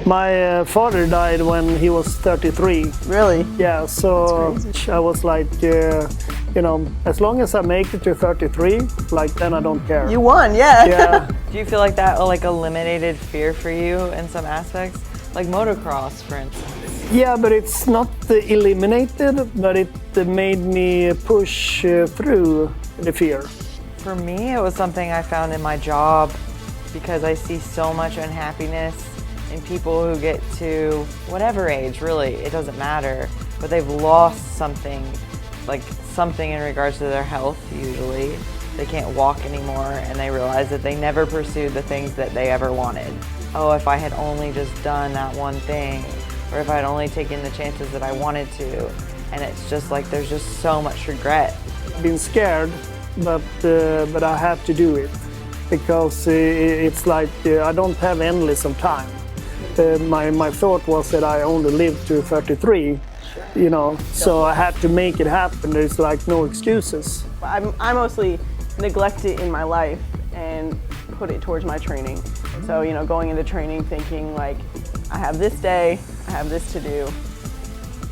My father died when he was 33. Really? Yeah, so I was like, as long as I make it to 33, like then I don't care. You won, yeah. Yeah. Do you feel like that like eliminated fear for you in some aspects? Like motocross, for instance. Yeah, but it's not eliminated, but it made me push through the fear. For me, it was something I found in my job because I see so much unhappiness in people who get to whatever age, really, it doesn't matter, but they've lost something, like something in regards to their health usually. They can't walk anymore and they realize that they never pursued the things that they ever wanted. Oh, if I had only just done that one thing, or if I'd only taken the chances that I wanted to. And it's just like, there's just so much regret. I've been scared, but I have to do it because it's like I don't have endless of time. My thought was that I only lived to 33, so I had to make it happen. There's like no excuses. I mostly neglect it in my life and put it towards my training. So, going into training thinking like, I have this day, I have this to do,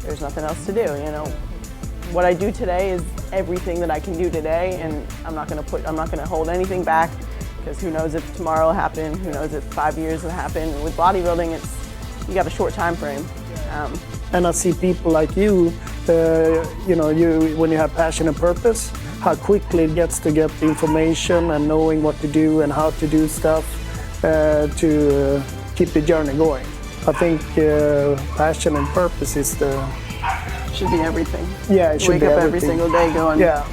there's nothing else to do, What I do today is everything that I can do today, and I'm not gonna hold anything back, because who knows if tomorrow will happen, who knows if 5 years will happen. With bodybuilding, you got a short time frame. And I see people like you, when you have passion and purpose, how quickly it gets to get the information and knowing what to do and how to do stuff to keep the journey going. I think passion and purpose is should be everything. Yeah, it should be everything. Wake up every single day going, yeah.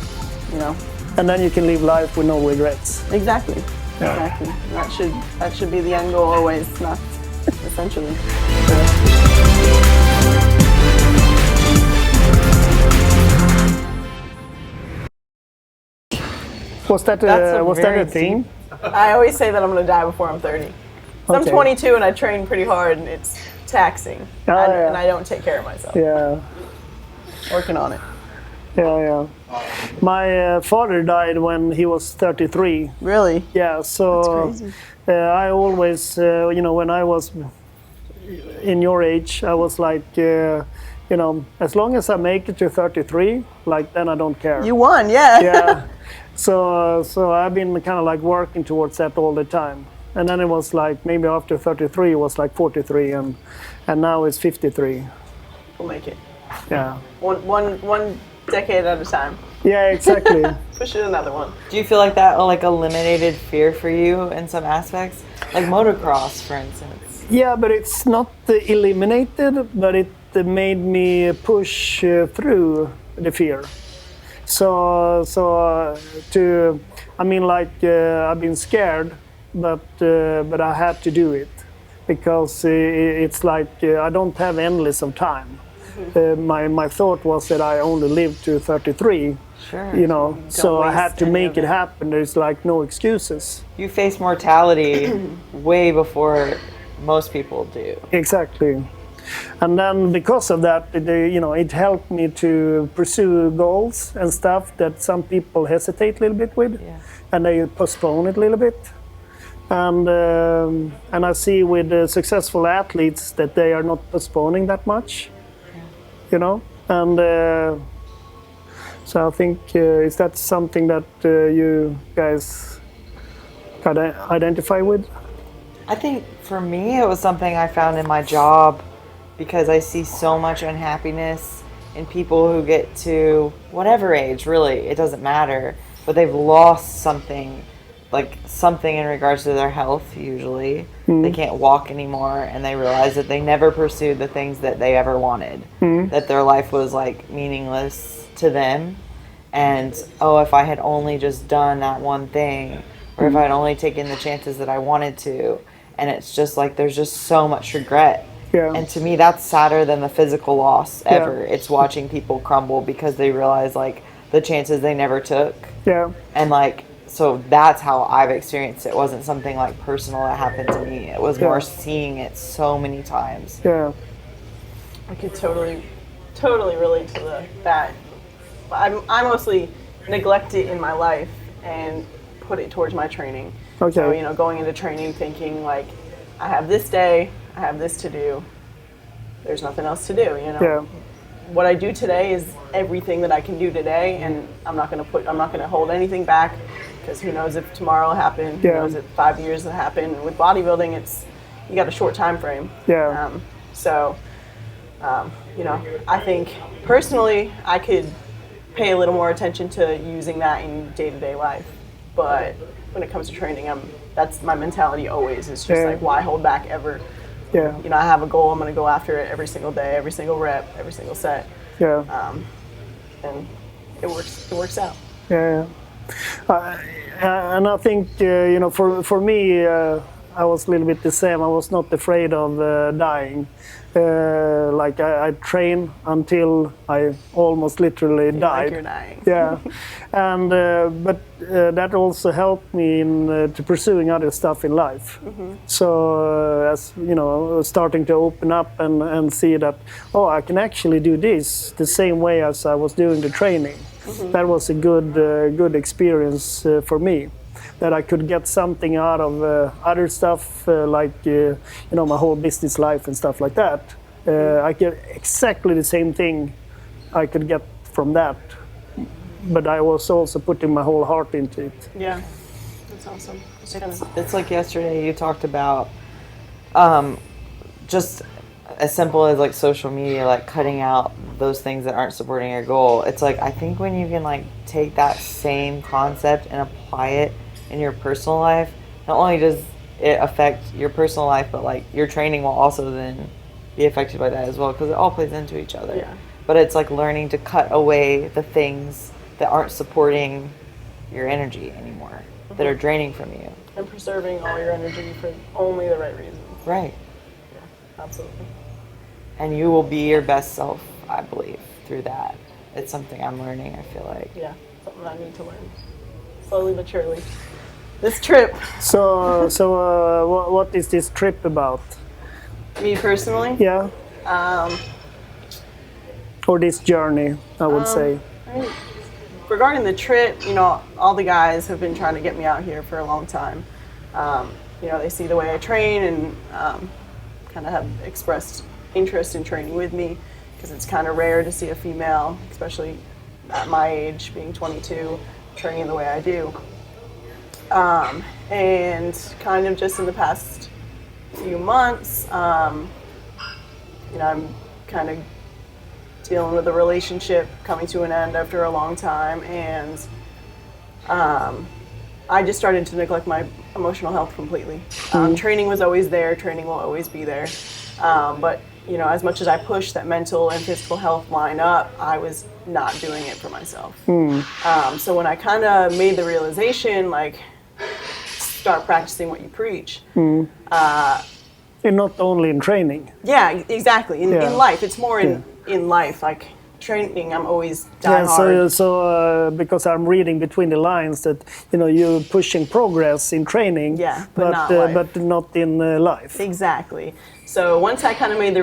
And then you can live life with no regrets. Exactly. Yeah. Exactly. That should be the end goal always, not essentially. Was that a thing? I always say that I'm going to die before I'm 30. So I'm 22 and I train pretty hard and it's taxing. And I don't take care of myself. Yeah. Working on it. Yeah. My father died when he was 33. Really? Yeah, so that's crazy. I always, when I was in your age, I was like, as long as I make it to 33, like then I don't care. You won, yeah. Yeah. So I've been kind of like working towards that all the time. And then it was like, maybe after 33, it was like 43, and now it's 53. We'll make it. Yeah. One decade at a time. Yeah, exactly. Push it another one. Do you feel like that like eliminated fear for you in some aspects? Like motocross, for instance. Yeah, but it's not eliminated, but it made me push through the fear. I've been scared, but I had to do it because it's like I don't have endless of time. My thought was that I only lived to 33. Sure. So I had to make it happen. There's like no excuses. You face mortality way before most people do. Exactly. And then because of that, it helped me to pursue goals and stuff that some people hesitate a little bit with, and they postpone it a little bit. And I see with successful athletes that they are not postponing that much, And so I think is that something that you guys kind of identify with? I think for me, it was something I found in my job because I see so much unhappiness in people who get to whatever age, really, it doesn't matter, but they've lost something, like something in regards to their health usually. They can't walk anymore and they realize that they never pursued the things that they ever wanted, that their life was like meaningless to them. And, oh, if I had only just done that one thing, or if I had only taken the chances that I wanted to. And it's just like, there's just so much regret. Yeah. And to me, that's sadder than the physical loss ever. Yeah. It's watching people crumble because they realize like the chances they never took. Yeah. And like, so that's how I've experienced it. It wasn't something like personal that happened to me. It was more seeing it so many times. Yeah. I could totally relate to that. I mostly neglect it in my life and put it towards my training. Okay. So, going into training thinking like, I have this day, I I have this to do. There's nothing else to do, you know. Yeah. What I do today is everything that I can do today, and I'm not going to hold anything back, because who knows if tomorrow will happen, who knows if 5 years will happen. And with bodybuilding, you got a short time frame. Yeah. You know, I think personally I could pay a little more attention to using that in day-to-day life. But when it comes to training, that's my mentality always. It's just like, why hold back ever? Yeah. You know, I have a goal, I'm going to go after it every single day, every single rep, every single set. Yeah. And it works out. Yeah. And I think, you know, for me, I was a little bit the same. I was not afraid of dying. Like I train until I almost literally died. Like you're dying. Yeah, and but that also helped me in to pursuing other stuff in life. So as you know, starting to open up and see that, oh, I can actually do this the same way as I was doing the training. That was a good experience for me. That I could get something out of other stuff, like you know, my whole business life and stuff like that. I get exactly the same thing I could get from that, but I was also putting my whole heart into it. Yeah, that's awesome. It's like yesterday you talked about just as simple as like social media, like cutting out those things that aren't supporting your goal. It's like, I think when you can like take that same concept and apply it in your personal life, not only does it affect your personal life, but like your training will also then be affected by that as well, because it all plays into each other. Yeah. But it's like learning to cut away the things that aren't supporting your energy anymore, that are draining from you. And preserving all your energy for only the right reasons. Right. Yeah, absolutely. And you will be your best self, I believe, through that. It's something I'm learning, I feel like. Yeah, something I need to learn. Slowly but surely. This trip. So what is this trip about? Me personally? Yeah. Or this journey, I would say. I mean, regarding the trip, you know, all the guys have been trying to get me out here for a long time. You know, they see the way I train and kind of have expressed interest in training with me, because it's kind of rare to see a female, especially at my age, being 22, training the way I do. And kind of just in the past few months, you know, I'm kind of dealing with a relationship coming to an end after a long time, and I just started to neglect my emotional health completely. Training was always there, training will always be there, but you know, as much as I pushed that mental and physical health line up, I was not doing it for myself. So when I kind of made the realization, like, start practicing what you preach. And not only in training. Yeah, exactly. In life, it's more in life. Like training, I'm always die hard. So because I'm reading between the lines that, you know, you're pushing progress in training, but not life. But not in life. Exactly. So once I kind of made the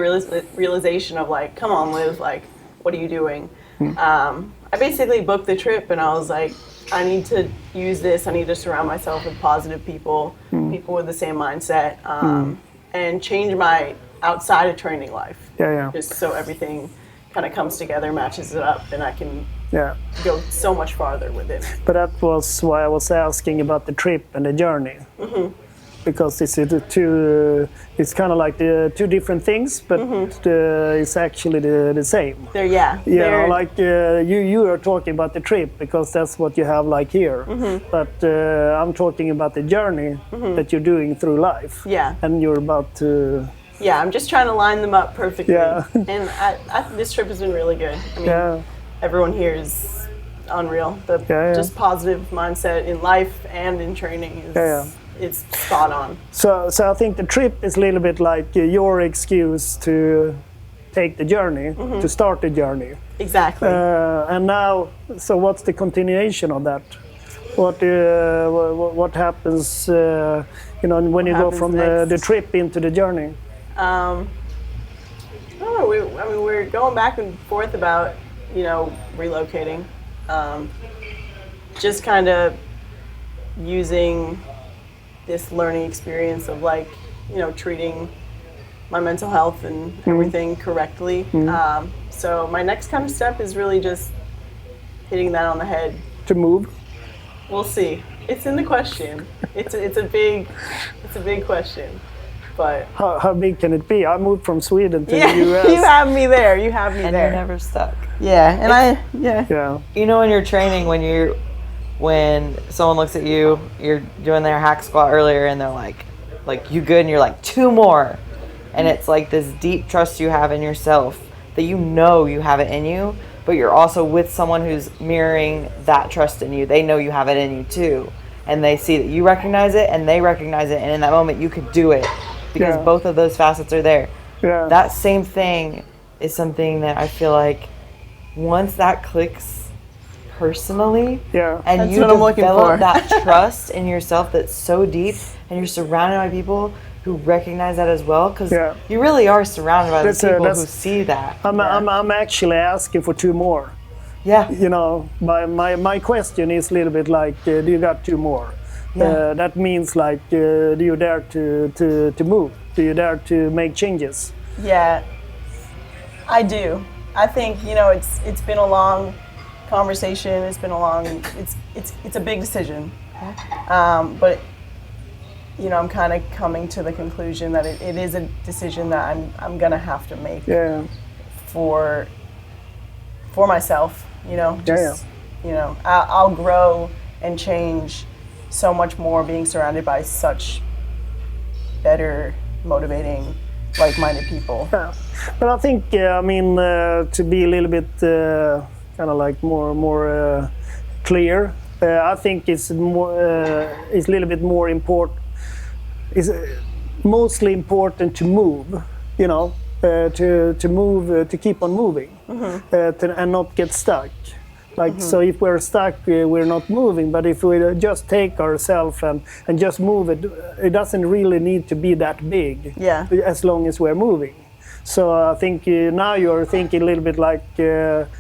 realization of like, come on, Liv, like, what are you doing? I basically booked the trip, and I was like, I need to use this. I need to surround myself with positive people, people with the same mindset, and change my outside of training life. Just so everything kind of comes together, matches it up, and I can go so much farther with it. But that was why I was asking about the trip and the journey. Because it's it's kind of like the two different things, but it's actually the same. They're like you are talking about the trip because that's what you have like here. But I'm talking about the journey that you're doing through life. And you're about to. I'm just trying to line them up perfectly. And this trip has been really good. I mean, everyone here is unreal. Just positive mindset in life and in training is. It's spot on. So I think the trip is a little bit like your excuse to take the journey, to start the journey. Exactly. And now, so what's the continuation of that? What happens, you know, when you go from the trip into the journey? I don't know. We're going back and forth about, you know, relocating. Just kind of using this learning experience of like, you know, treating my mental health and everything correctly. So my next kind of step is really just hitting that on the head. To move? We'll see. It's in the question. It's a big question. But how big can it be? I moved from Sweden to the US. You have me there. You have me And there. you're never stuck. Yeah, and Yeah. You know, in your training, when someone looks at you, you're doing their hack squat earlier, and they're like you good, and you're like 2 more, and it's like this deep trust you have in yourself that you know you have it in you, but you're also with someone who's mirroring that trust in you. They know you have it in you too, and they see that you recognize it, and they recognize it, and in that moment you could do it because both of those facets are there. Yeah. That same thing is something that I feel like once that clicks personally, Yeah. and That's you what I'm looking develop for. that trust in yourself that's so deep, and you're surrounded by people who recognize that as well, because you really are surrounded by the people who see that. I'm actually asking for 2 more. Yeah. You know, my question is a little bit like, do you got 2 more? Yeah. That means like, do you dare to move? Do you dare to make changes? Yeah, I do. I think, you know, it's been a long conversation. It's been a long. It's a big decision, but you know, I'm kind of coming to the conclusion that it is a decision that I'm gonna have to make. Yeah. For myself, you know. Just, Yeah. You know, I'll grow and change so much more being surrounded by such better, motivating, like-minded people. Yeah. But I think, I mean, to be a little bit kind of like more clear, I think it's a little bit more important. It's mostly important to move, you know, to move, to keep on moving, and not get stuck. Like, so if we're stuck, we're not moving. But if we just take ourselves and just move it, it doesn't really need to be that big. Yeah. As long as we're moving. So I think now you're thinking a little bit like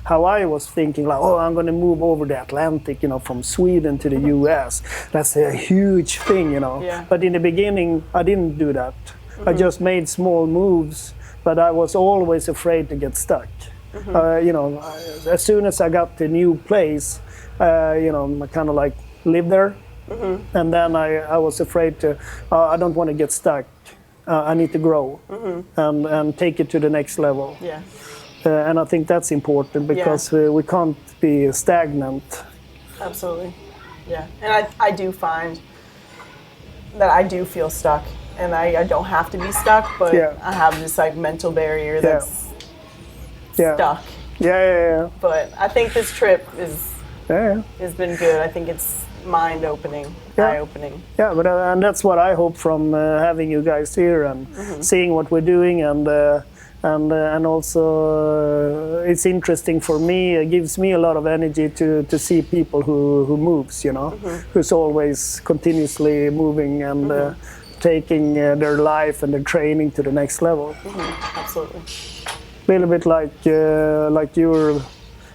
how I was thinking, like, oh, I'm going to move over the Atlantic, you know, from Sweden to the US. That's a huge thing, you know. Yeah. But in the beginning, I didn't do that. I just made small moves, but I was always afraid to get stuck. You know, as soon as I got to a new place, you know, I kind of like lived there. And then I was afraid to, I don't want to get stuck. I need to grow and take it to the next level. Yeah. And I think that's important because we can't be stagnant. Absolutely. Yeah. And I do find that I do feel stuck, and I don't have to be stuck, but I have this like mental barrier that's stuck. Yeah. But I think this trip has been good. I think it's mind-opening, eye-opening. Yeah, but and that's what I hope from having you guys here and seeing what we're doing, and also it's interesting for me. It gives me a lot of energy to see people who moves, you know, who's always continuously moving and taking their life and their training to the next level. Absolutely. A little bit like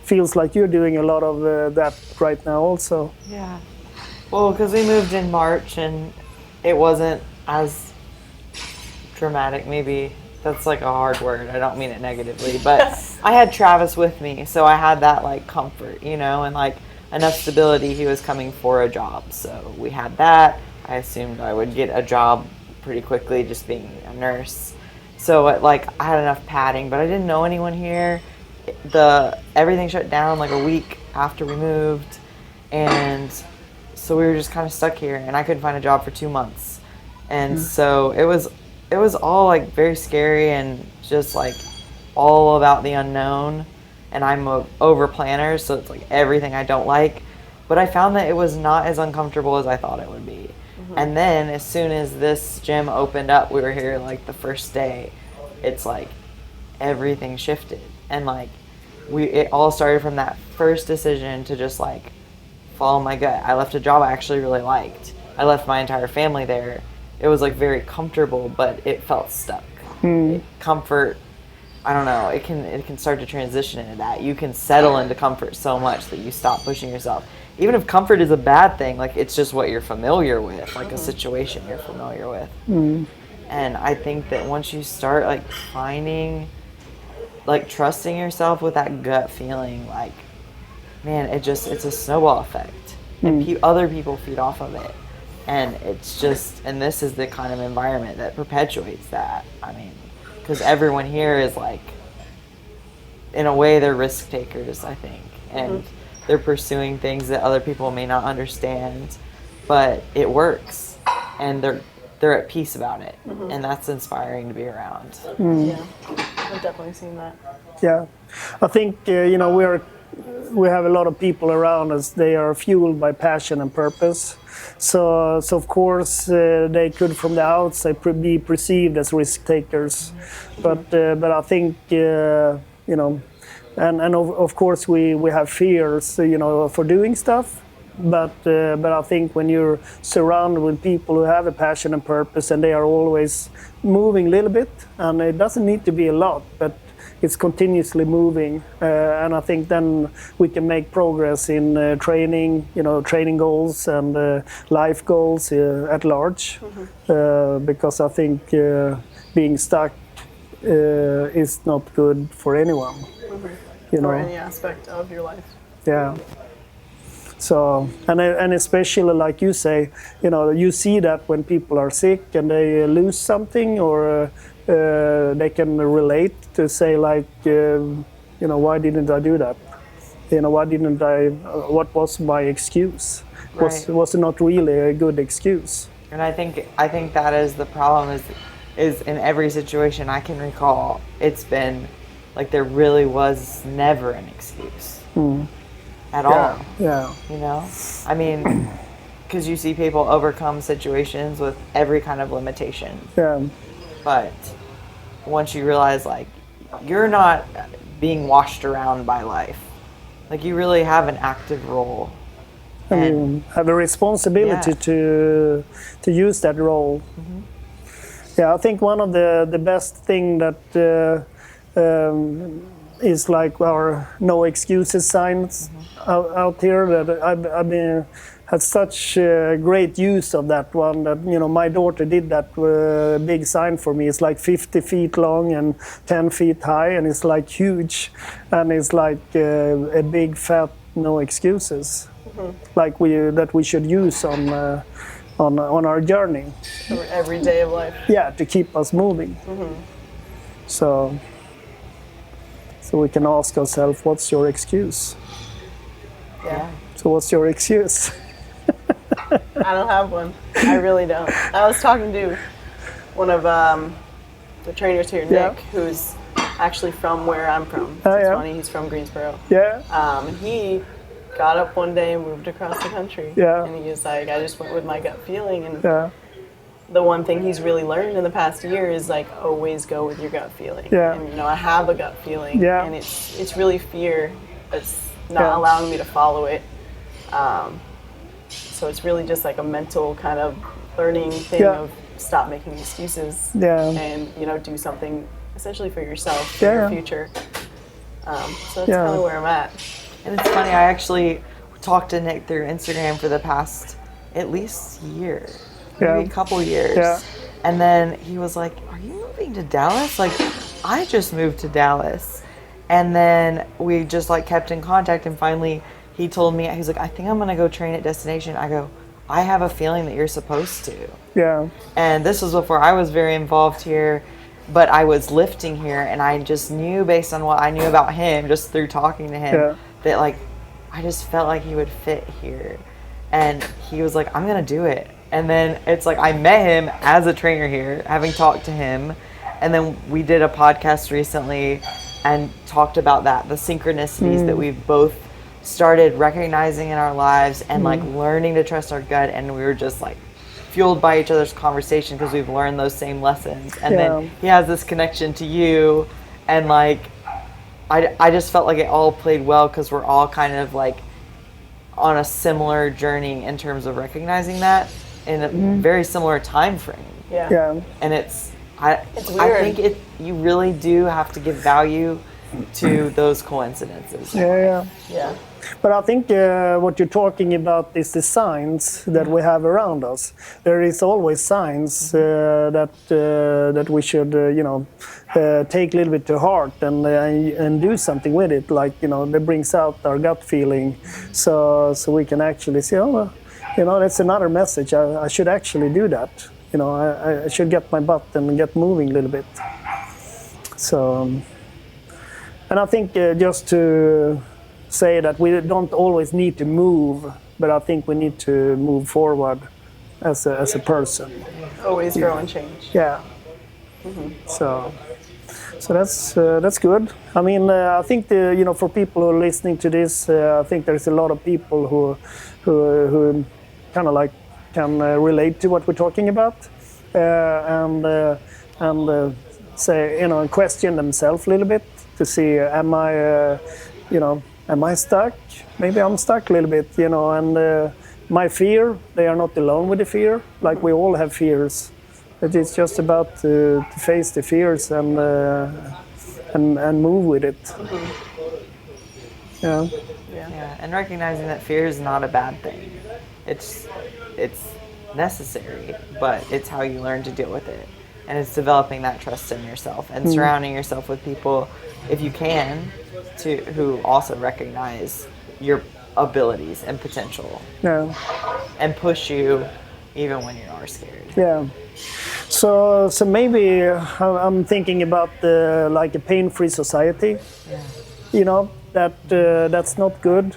feels like you're doing a lot of that right now also. Yeah. Well, because we moved in March and it wasn't as dramatic. Maybe that's like a hard word. I don't mean it negatively, but I had Travis with me, so I had that like comfort, you know, and like enough stability. He was coming for a job, so we had that. I assumed I would get a job pretty quickly, just being a nurse. So like I had enough padding, but I didn't know anyone here. Everything shut down like a week after we moved, and so we were just kind of stuck here, and I couldn't find a job for 2 months, and so it was all like very scary and just like all about the unknown. And I'm a over planner, so it's like everything I don't like, but I found that it was not as uncomfortable as I thought it would be. And then as soon as this gym opened up, we were here like the first day, it's like everything shifted, and like it all started from that first decision to just like follow my gut. I left a job I actually really liked. I left my entire family there. It was like very comfortable, but it felt stuck. Comfort, I don't know, it can start to transition into that. You can settle into comfort so much that you stop pushing yourself. Even if comfort is a bad thing, like it's just what you're familiar with, like a situation you're familiar with. And I think that once you start like finding, like trusting yourself with that gut feeling, like, man, it's a snowball effect. And other people feed off of it. And it's just, and this is the kind of environment that perpetuates that. I mean, because everyone here is like, in a way, they're risk takers, I think. And they're pursuing things that other people may not understand, but it works. And they're at peace about it. And that's inspiring to be around. Yeah, I've definitely seen that. Yeah, I think we have a lot of people around us. They are fueled by passion and purpose. So of course they could from the outside be perceived as risk takers, but I think and of course we have fears for doing stuff. But I think when you're surrounded with people who have a passion and purpose, and they are always moving a little bit, and it doesn't need to be a lot, but it's continuously moving, and I think then we can make progress in training goals and life goals at large, because I think being stuck is not good for anyone. Or any aspect of your life. Yeah. So, and especially like you say, you see that when people are sick and they lose something, or they can relate to say like, why didn't I do that? Why didn't I? What was my excuse? Right. Was not really a good excuse. And I think that is the problem. Is in every situation I can recall, it's been like there really was never an excuse at all. Yeah. I mean, because you see people overcome situations with every kind of limitation. Yeah. But once you realize, like, you're not being washed around by life. Like, you really have an active role. And you have a responsibility to use that role. Yeah, I think one of the best thing that is like our no excuses signs out here, that I've been had such great use of that one, that my daughter did that big sign for me. It's like 50 feet long and 10 feet high, and it's like huge, and it's like a big fat no excuses, like we should use on our journey. Every day of life. Yeah, to keep us moving. So we can ask ourselves, what's your excuse? Yeah. So what's your excuse? I don't have one. I really don't. I was talking to one of the trainers here, Nick, who's actually from where I'm from. It's funny, he's from Greensboro. Yeah. And he got up one day and moved across the country. Yeah. And he was like, I just went with my gut feeling. And Yeah. the one thing he's really learned in the past year is like, always go with your gut feeling. Yeah. And I have a gut feeling. Yeah. And it's really fear that's not allowing me to follow it. So it's really just like a mental kind of learning thing of stop making excuses and, do something essentially for yourself, for your future. So that's kind of where I'm at. And it's funny, I actually talked to Nick through Instagram for the past at least year, maybe a couple years. Yeah. And then he was like, are you moving to Dallas? Like, I just moved to Dallas. And then we just like kept in contact, and finally he told me, he's like, I think I'm gonna go train at Destination. I go, I have a feeling that you're supposed to. Yeah. And this was before I was very involved here, but I was lifting here, and I just knew, based on what I knew about him, just through talking to him, that like, I just felt like he would fit here. And he was like, I'm gonna do it. And then it's like, I met him as a trainer here, having talked to him. And then we did a podcast recently and talked about that, the synchronicities that we've both started recognizing in our lives, and like learning to trust our gut. And we were just like fueled by each other's conversation because we've learned those same lessons. And then he has this connection to you, and like I just felt like it all played well because we're all kind of like on a similar journey in terms of recognizing that in a very similar time frame. Yeah. And it's weird. I think you really do have to give value to those coincidences. Yeah. Yeah. But I think what you're talking about is the signs that we have around us. There is always signs that we should, take a little bit to heart and do something with it. Like, that brings out our gut feeling, so we can actually say, that's another message. I should actually do that. I should get my butt and get moving a little bit. So, and I think just to say that we don't always need to move, but I think we need to move forward as a person. Always grow and change. Yeah. So that's good. I mean, I think for people who are listening to this, I think there's a lot of people who kind of like can relate to what we're talking about, and say, question themselves a little bit to see, am I stuck? Maybe I'm stuck a little bit, and my fear, they are not alone with the fear. Like, we all have fears. But it's just about to face the fears and move with it. Yeah. Yeah, and recognizing that fear is not a bad thing. It's necessary, but it's how you learn to deal with it. And it's developing that trust in yourself and surrounding yourself with people, if you can, who also recognize your abilities and potential. Yeah. And push you even when you are scared. Yeah. So maybe I'm thinking about like a pain-free society. Yeah. That's not good.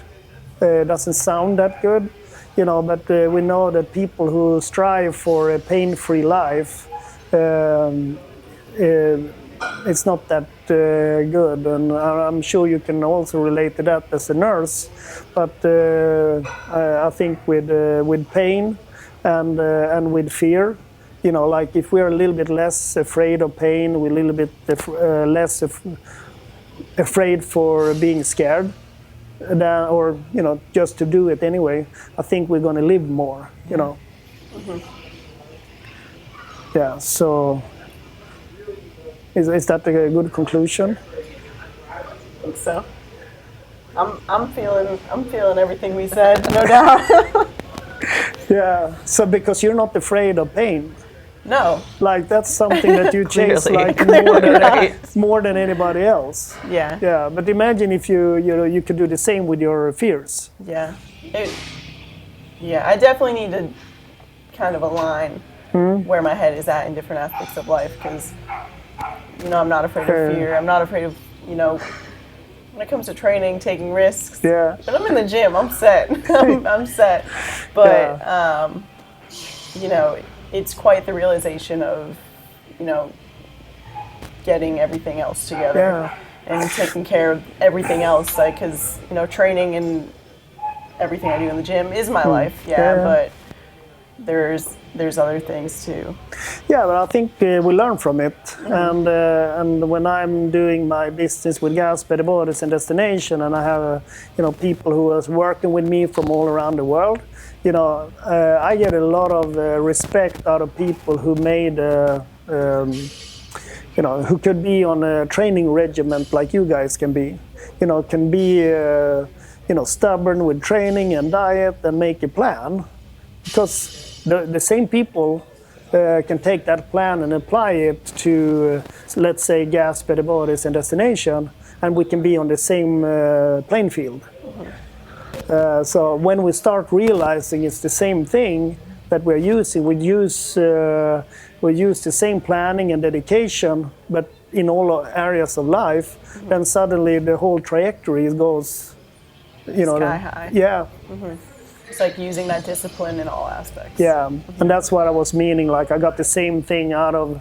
Doesn't sound that good. But we know that people who strive for a pain-free life, it's not that good, and I'm sure you can also relate to that as a nurse. But I think with pain and with fear, like if we're a little bit less afraid of pain, we're a little bit less afraid for being scared, or just to do it anyway, I think we're going to live more. Yeah. So. Is that a good conclusion? I think so. I'm feeling everything we said, no doubt. Yeah. So because you're not afraid of pain. No. Like, that's something that you chase Clearly. more than anybody else. Yeah. Yeah. But imagine if you could do the same with your fears. Yeah. I definitely need to kind of align where my head is at in different aspects of life, because I'm not afraid of fear. I'm not afraid of, when it comes to training, taking risks. Yeah. But I'm in the gym. I'm set. I'm set. But, it's quite the realization of, getting everything else together. Yeah. And taking care of everything else. Like, because, training and everything I do in the gym is my life. Yeah. But there's other things too. Yeah, but I think we learn from it, and when I'm doing my business with GASP Bodies and Destination, and I have people who are working with me from all around the world, I get a lot of respect out of people who made who could be on a training regiment like you guys can be, can be stubborn with training and diet and make a plan. Because the same people can take that plan and apply it to, let's say, GASP Bodies and Destination, and we can be on the same playing field. So when we start realizing it's the same thing that we're using, we use the same planning and dedication, but in all areas of life, then suddenly the whole trajectory goes, sky high. Yeah. It's like using that discipline in all aspects. Yeah, and that's what I was meaning. Like, I got the same thing out of,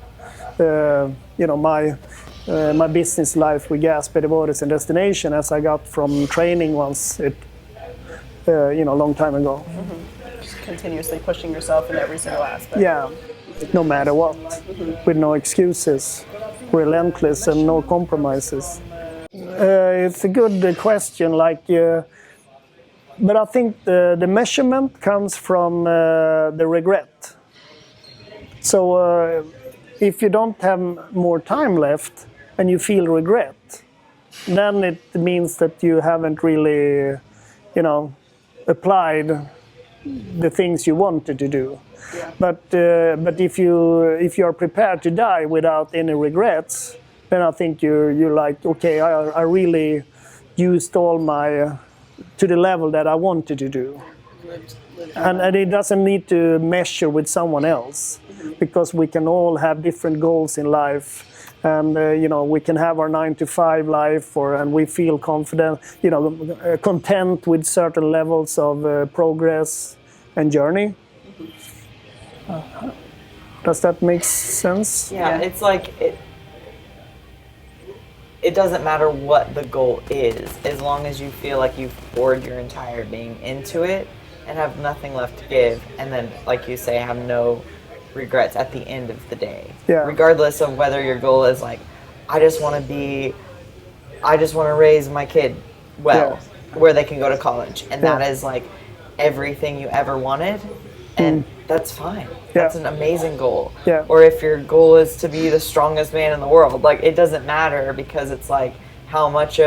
my business life with GASP Bodies and Destination as I got from training once a long time ago. Just continuously pushing yourself in every single aspect. Yeah, no matter what, with no excuses, relentless and no compromises. It's a good question. Like. But I think the measurement comes from the regret. So if you don't have more time left and you feel regret, then it means that you haven't really, applied the things you wanted to do. Yeah. But if you are prepared to die without any regrets, then I think you're like, okay, I really used all my to the level that I wanted to do. And it doesn't need to measure with someone else, because we can all have different goals in life. And we can have our 9-to-5 life, and we feel confident, content with certain levels of progress and journey. Does that make sense? Yeah, it's like it doesn't matter what the goal is, as long as you feel like you've poured your entire being into it and have nothing left to give, and then, like you say, have no regrets at the end of the day. Yeah. Regardless of whether your goal is like, I just want to raise my kid well, where they can go to college, and that is like everything you ever wanted, and that's fine. That's an amazing goal. Yeah. Or if your goal is to be the strongest man in the world, like, it doesn't matter, because it's like how much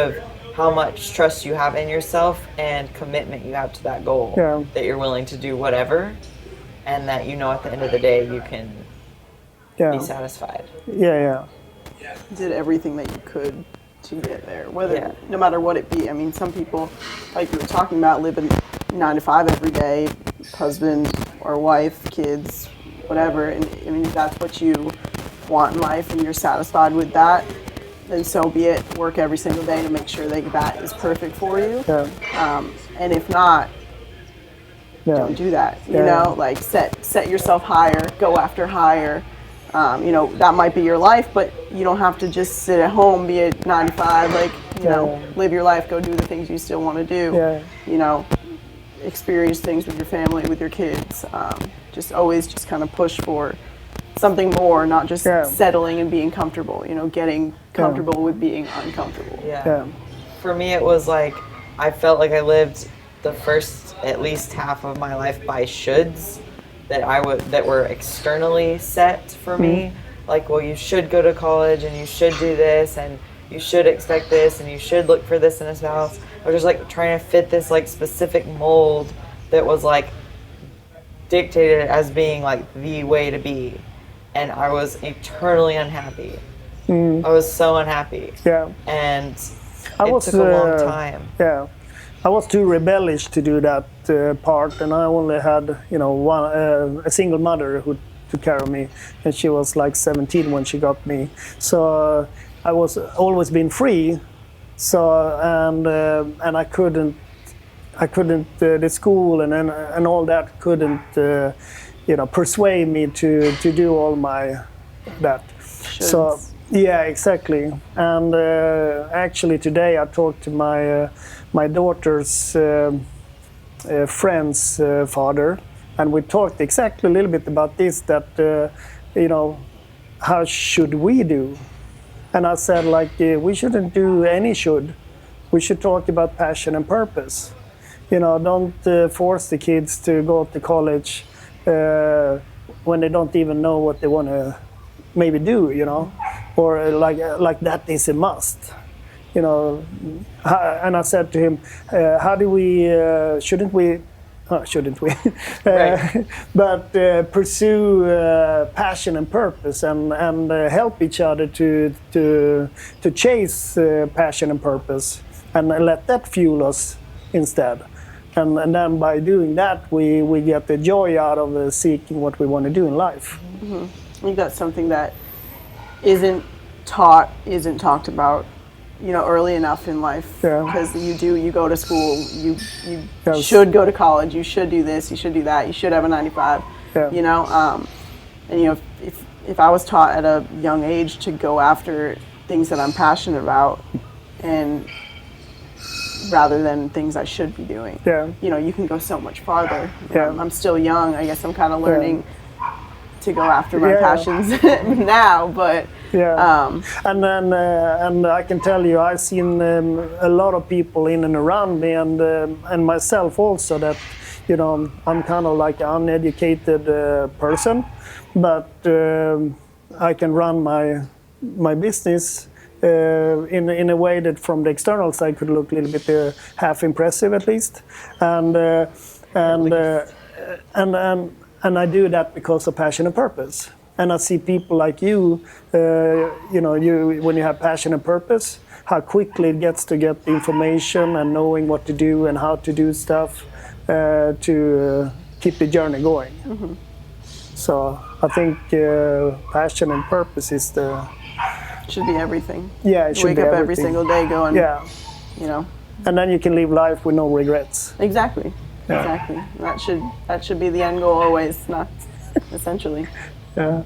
trust you have in yourself and commitment you have to that goal, that you're willing to do whatever, and that at the end of the day you can be satisfied. Yeah. Did everything that you could to get there, no matter what it be. I mean, some people, like you were talking about, living 9-to-5 every day, husband or wife, kids, whatever. And I mean, if that's what you want in life and you're satisfied with that, then so be it. Work every single day to make sure that is perfect for you. And if not, don't do that. Like set yourself higher, go after higher. That might be your life, but you don't have to just sit at home, be a 9-to-5, live your life, go do the things you still want to do. Experience things with your family, with your kids. Just always just kind of push for something more, not just settling and being comfortable, getting comfortable with being uncomfortable. For me, it was like, I felt like I lived the first at least half of my life by shoulds that were externally set for me. Like, well, you should go to college, and you should do this, and you should expect this, and you should look for this in a spouse. I was just like trying to fit this like specific mold that was like dictated as being like the way to be, and I was eternally unhappy. I was so unhappy. And it took a long time. I was too rebellious to do that part, and I only had a single mother who took care of me, and she was like 17 when she got me. So I was always been free. So and I couldn't the school and all that couldn't persuade me to do all my that. Shoulds. So exactly. And actually today I talked to my daughter's friend's father, and we talked exactly a little bit about this, that how should we do? And I said, we shouldn't do any should. We should talk about passion and purpose. Don't force the kids to go to college when they don't even know what they want to maybe do, or like that is a must. And I said to him, how do we, shouldn't we, but pursue passion and purpose, and help each other to chase passion and purpose, and let that fuel us instead. And then by doing that, we get the joy out of seeking what we want to do in life. I think that's something that isn't talked about, early enough in life. Because you go to school, you should go to college, you should do this, you should do that, you should have a 9-to-5. And if I was taught at a young age to go after things that I'm passionate about, and rather than things I should be doing, you can go so much farther. I'm still young. I guess I'm kind of learning to go after my passions now, but and I can tell you, I've seen a lot of people in and around me, and myself also, that I'm kind of like an uneducated person, but I can run my business in a way that from the external side could look a little bit half impressive at least, and I do that because of passion and purpose. And I see people like you, when you have passion and purpose, how quickly it gets to get the information and knowing what to do and how to do stuff to keep the journey going. Mm-hmm. So I think passion and purpose is should be everything. Yeah, it should wake be up everything. every single day going, And then you can live life with no regrets. Exactly. Yeah. Exactly. That should be the end goal always, not essentially. Yeah.